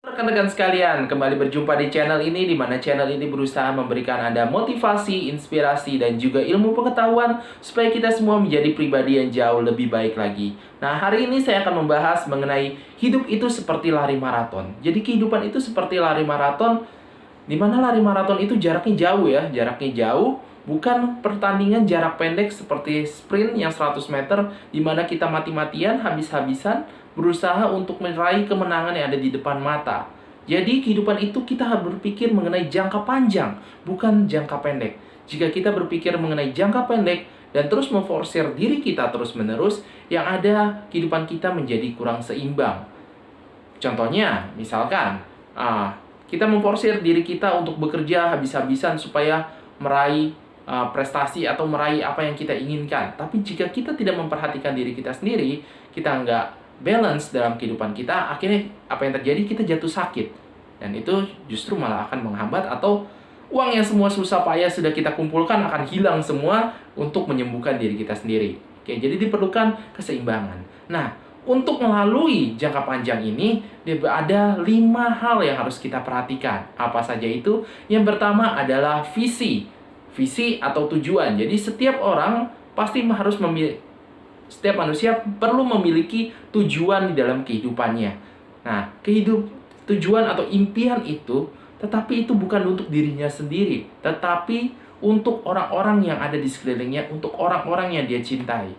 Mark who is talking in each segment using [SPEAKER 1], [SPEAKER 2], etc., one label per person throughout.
[SPEAKER 1] Rekan-rekan sekalian, kembali berjumpa di channel ini, di mana channel ini berusaha memberikan Anda motivasi, inspirasi, dan juga ilmu pengetahuan supaya kita semua menjadi pribadi yang jauh lebih baik lagi. Nah, hari ini saya akan membahas mengenai hidup itu seperti lari maraton. Jadi kehidupan itu seperti lari maraton, di mana lari maraton itu jaraknya jauh ya, jaraknya jauh. Bukan pertandingan jarak pendek seperti sprint yang 100 meter, di mana kita mati-matian, habis-habisan, berusaha untuk meraih kemenangan yang ada di depan mata. Jadi kehidupan itu kita harus berpikir mengenai jangka panjang, bukan jangka pendek. Jika kita berpikir mengenai jangka pendek dan terus memforsir diri kita terus-menerus, yang ada kehidupan kita menjadi kurang seimbang. Contohnya, misalkan, kita memforsir diri kita untuk bekerja habis-habisan supaya meraih prestasi atau meraih apa yang kita inginkan. Tapi jika kita tidak memperhatikan diri kita sendiri, kita nggak balance dalam kehidupan kita, akhirnya apa yang terjadi? Kita jatuh sakit. Dan itu justru malah akan menghambat, atau uang yang semua susah payah sudah kita kumpulkan akan hilang semua untuk menyembuhkan diri kita sendiri. Oke, jadi diperlukan keseimbangan. Nah, untuk melalui jangka panjang ini, ada 5 hal yang harus kita perhatikan. Apa saja itu? Yang pertama adalah visi. Visi atau tujuan. Jadi setiap orang pasti harus setiap manusia perlu memiliki tujuan di dalam kehidupannya. Nah, tujuan atau impian itu, tetapi itu bukan untuk dirinya sendiri, tetapi untuk orang-orang yang ada di sekelilingnya, untuk orang-orang yang dia cintai.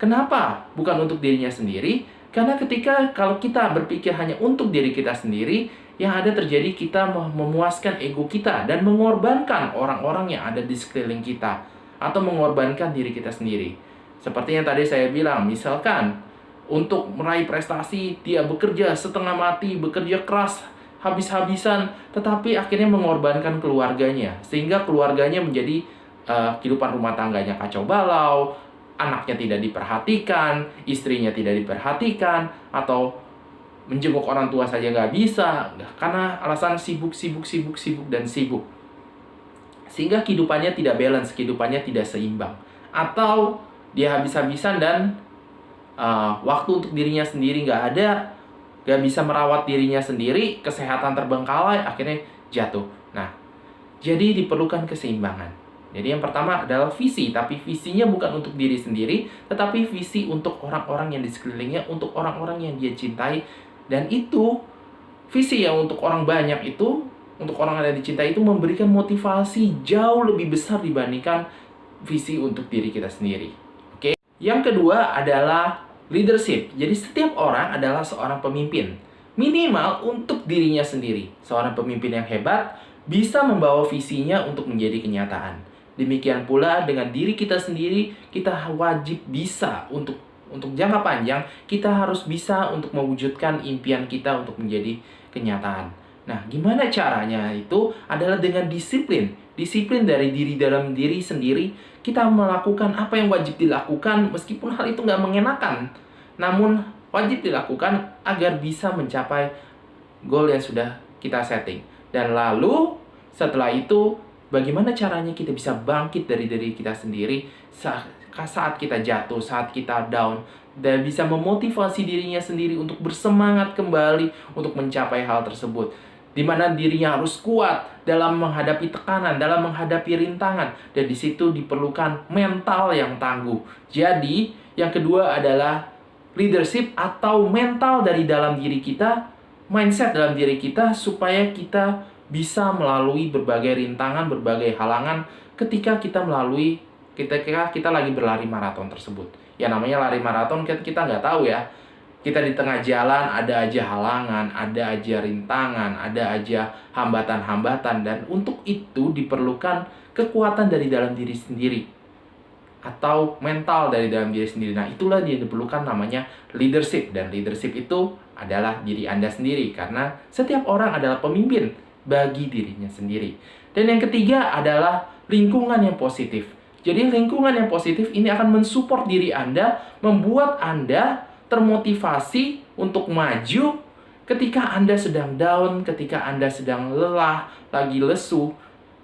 [SPEAKER 1] Kenapa bukan untuk dirinya sendiri? Karena kalau kita berpikir hanya untuk diri kita sendiri, yang ada terjadi kita memuaskan ego kita dan mengorbankan orang-orang yang ada di sekeliling kita, atau mengorbankan diri kita sendiri. Seperti yang tadi saya bilang, misalkan untuk meraih prestasi dia bekerja setengah mati, bekerja keras habis-habisan, tetapi akhirnya mengorbankan keluarganya, sehingga keluarganya menjadi kehidupan rumah tangganya kacau balau, anaknya tidak diperhatikan, istrinya tidak diperhatikan, atau menjenguk orang tua saja nggak bisa, karena alasan sibuk, dan sibuk. Sehingga kehidupannya tidak balance, kehidupannya tidak seimbang. Atau dia habis-habisan dan waktu untuk dirinya sendiri nggak ada, nggak bisa merawat dirinya sendiri, kesehatan terbengkalai, akhirnya jatuh. Nah, jadi diperlukan keseimbangan. Jadi yang pertama adalah visi, tapi visinya bukan untuk diri sendiri, tetapi visi untuk orang-orang yang di sekelilingnya, untuk orang-orang yang dia cintai. Dan itu, visi yang untuk orang banyak itu, untuk orang yang dicintai itu memberikan motivasi jauh lebih besar dibandingkan visi untuk diri kita sendiri. Oke. Yang kedua adalah leadership. Jadi setiap orang adalah seorang pemimpin. Minimal untuk dirinya sendiri. Seorang pemimpin yang hebat bisa membawa visinya untuk menjadi kenyataan. Demikian pula dengan diri kita sendiri, kita wajib bisa untuk jangka panjang, kita harus bisa untuk mewujudkan impian kita untuk menjadi kenyataan. Nah, gimana caranya? Itu adalah dengan disiplin. Disiplin dari dalam diri sendiri, kita melakukan apa yang wajib dilakukan, meskipun hal itu nggak mengenakan. Namun, wajib dilakukan agar bisa mencapai goal yang sudah kita setting. Dan lalu, setelah itu, bagaimana caranya kita bisa bangkit dari diri kita sendiri saat kita jatuh, saat kita down, dan bisa memotivasi dirinya sendiri untuk bersemangat kembali untuk mencapai hal tersebut. Di mana dirinya harus kuat dalam menghadapi tekanan, dalam menghadapi rintangan, dan di situ diperlukan mental yang tangguh. Jadi, yang kedua adalah leadership atau mental dari dalam diri kita, mindset dalam diri kita, supaya kita bisa melalui berbagai rintangan, berbagai halangan ketika kita lagi berlari maraton tersebut. Ya namanya lari maraton kan kita nggak tahu ya. Kita di tengah jalan ada aja halangan, ada aja rintangan, ada aja hambatan-hambatan. Dan untuk itu diperlukan kekuatan dari dalam diri sendiri, atau mental dari dalam diri sendiri. Nah, itulah yang diperlukan namanya leadership. Dan leadership itu adalah diri Anda sendiri, karena setiap orang adalah pemimpin bagi dirinya sendiri. Dan yang ketiga adalah lingkungan yang positif. Jadi lingkungan yang positif ini akan mensupport diri Anda, membuat Anda termotivasi untuk maju ketika Anda sedang down, ketika Anda sedang lelah, lagi lesu.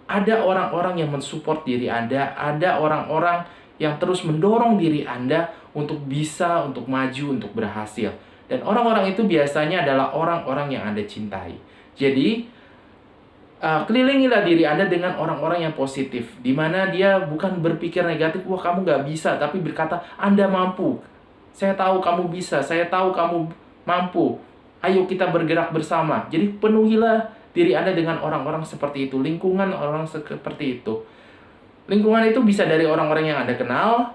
[SPEAKER 1] Ada orang-orang yang mensupport diri Anda, ada orang-orang yang terus mendorong diri Anda untuk bisa, untuk maju, untuk berhasil. Dan orang-orang itu biasanya adalah orang-orang yang Anda cintai. Jadi, kelilingilah diri Anda dengan orang-orang yang positif, di mana dia bukan berpikir negatif, wah kamu nggak bisa, tapi berkata, Anda mampu. Saya tahu kamu bisa, saya tahu kamu mampu. Ayo kita bergerak bersama. Jadi penuhilah diri Anda dengan orang-orang seperti itu, lingkungan orang seperti itu. Lingkungan itu bisa dari orang-orang yang Anda kenal,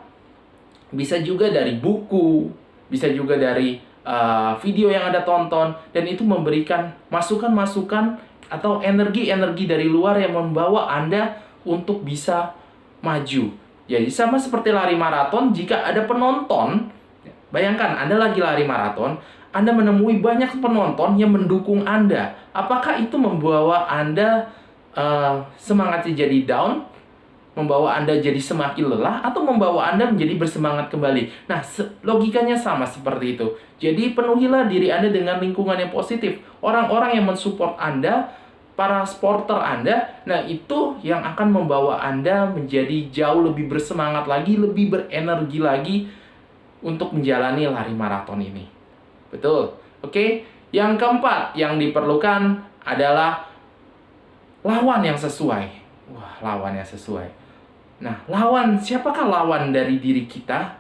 [SPEAKER 1] bisa juga dari buku, bisa juga dari video yang Anda tonton, dan itu memberikan masukan-masukan atau energi-energi dari luar yang membawa Anda untuk bisa maju. Jadi sama seperti lari maraton, jika ada penonton, bayangkan Anda lagi lari maraton, Anda menemui banyak penonton yang mendukung Anda. Apakah itu membawa Anda semangatnya jadi down? Membawa Anda jadi semakin lelah, atau membawa Anda menjadi bersemangat kembali? Nah, logikanya sama seperti itu. Jadi penuhilah diri Anda dengan lingkungan yang positif. Orang-orang yang mensupport Anda, para supporter Anda, nah itu yang akan membawa Anda menjadi jauh lebih bersemangat lagi, lebih berenergi lagi untuk menjalani lari maraton ini. Betul? Oke? Yang keempat yang diperlukan adalah lawan yang sesuai. Wah, lawan yang sesuai. Nah, siapakah lawan dari diri kita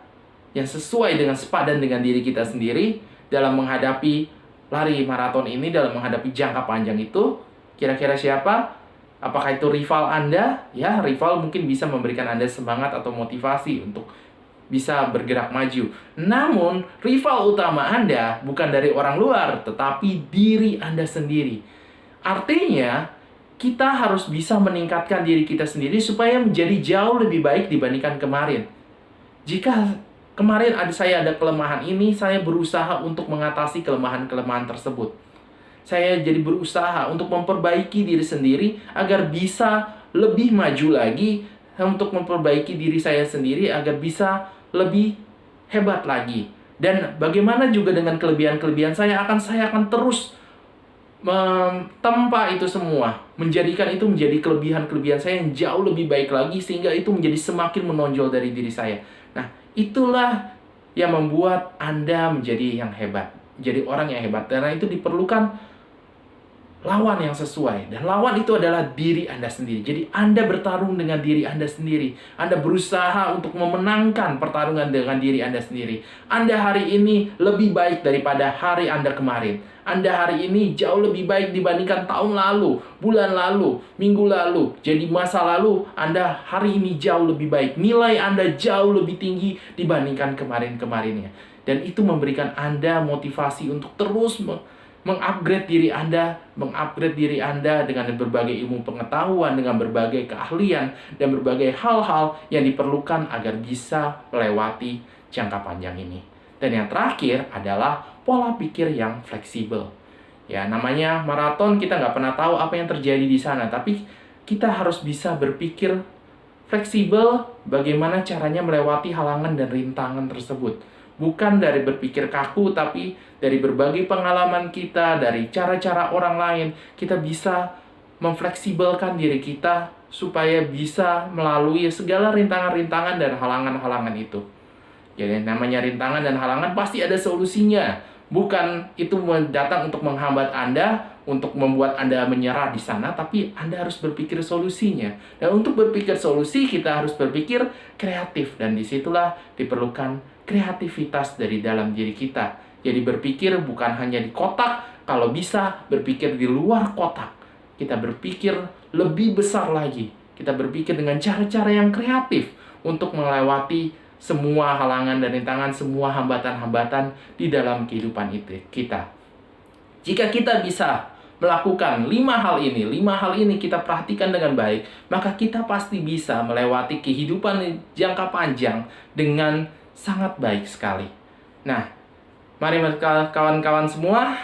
[SPEAKER 1] yang sesuai dengan sepadan dengan diri kita sendiri dalam menghadapi lari maraton ini, dalam menghadapi jangka panjang itu? Kira-kira siapa? Apakah itu rival Anda? Ya, rival mungkin bisa memberikan Anda semangat atau motivasi untuk bisa bergerak maju. Namun, rival utama Anda bukan dari orang luar, tetapi diri Anda sendiri. Artinya, kita harus bisa meningkatkan diri kita sendiri supaya menjadi jauh lebih baik dibandingkan kemarin. Jika kemarin saya ada kelemahan ini, saya berusaha untuk mengatasi kelemahan-kelemahan tersebut. Saya jadi berusaha untuk memperbaiki diri sendiri agar bisa lebih maju lagi, untuk memperbaiki diri saya sendiri agar bisa lebih hebat lagi. Dan bagaimana juga dengan kelebihan-kelebihan saya akan terus mentempa itu semua, menjadikan itu menjadi kelebihan-kelebihan saya yang jauh lebih baik lagi, sehingga itu menjadi semakin menonjol dari diri saya. Nah, itulah yang membuat Anda menjadi yang hebat, menjadi orang yang hebat. Karena itu diperlukan lawan yang sesuai, dan lawan itu adalah diri Anda sendiri. Jadi Anda bertarung dengan diri Anda sendiri. Anda berusaha untuk memenangkan pertarungan dengan diri Anda sendiri. Anda hari ini lebih baik daripada hari Anda kemarin. Anda hari ini jauh lebih baik dibandingkan tahun lalu, bulan lalu, minggu lalu. Jadi masa lalu Anda hari ini jauh lebih baik. Nilai Anda jauh lebih tinggi dibandingkan kemarin-kemarinnya. Dan itu memberikan Anda motivasi untuk terus mengupgrade diri Anda dengan berbagai ilmu pengetahuan, dengan berbagai keahlian, dan berbagai hal-hal yang diperlukan agar bisa melewati jangka panjang ini. Dan yang terakhir adalah pola pikir yang fleksibel. Ya, namanya maraton, kita nggak pernah tahu apa yang terjadi di sana, tapi kita harus bisa berpikir fleksibel bagaimana caranya melewati halangan dan rintangan tersebut. Bukan dari berpikir kaku, tapi dari berbagai pengalaman kita, dari cara-cara orang lain, kita bisa memfleksibelkan diri kita supaya bisa melalui segala rintangan-rintangan dan halangan-halangan itu. Jadi namanya rintangan dan halangan pasti ada solusinya. Bukan itu datang untuk menghambat Anda, untuk membuat Anda menyerah di sana, tapi Anda harus berpikir solusinya. Dan untuk berpikir solusi, kita harus berpikir kreatif. Dan disitulah diperlukan kreativitas dari dalam diri kita. Jadi berpikir bukan hanya di kotak, kalau bisa berpikir di luar kotak. Kita berpikir lebih besar lagi. Kita berpikir dengan cara-cara yang kreatif untuk melewati semua halangan dan rintangan, semua hambatan-hambatan di dalam kehidupan itu kita. Jika kita bisa melakukan 5 hal ini kita perhatikan dengan baik, maka kita pasti bisa melewati kehidupan jangka panjang dengan sangat baik sekali. Nah, mari kawan-kawan semua,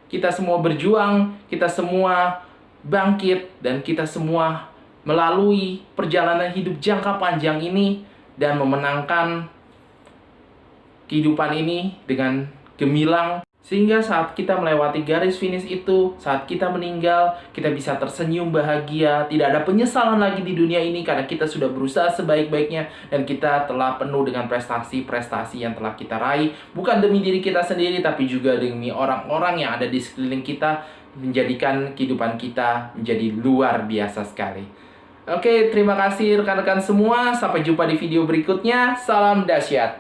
[SPEAKER 1] kita semua berjuang, kita semua bangkit, dan kita semua melalui perjalanan hidup jangka panjang ini dan memenangkan kehidupan ini dengan gemilang Sehingga saat kita melewati garis finish itu, saat kita meninggal, kita bisa tersenyum bahagia, tidak ada penyesalan lagi di dunia ini karena kita sudah berusaha sebaik-baiknya dan kita telah penuh dengan prestasi-prestasi yang telah kita raih, bukan demi diri kita sendiri tapi juga demi orang-orang yang ada di sekeliling kita, menjadikan kehidupan kita menjadi luar biasa sekali. Oke, terima kasih rekan-rekan semua. Sampai jumpa di video berikutnya. Salam dahsyat.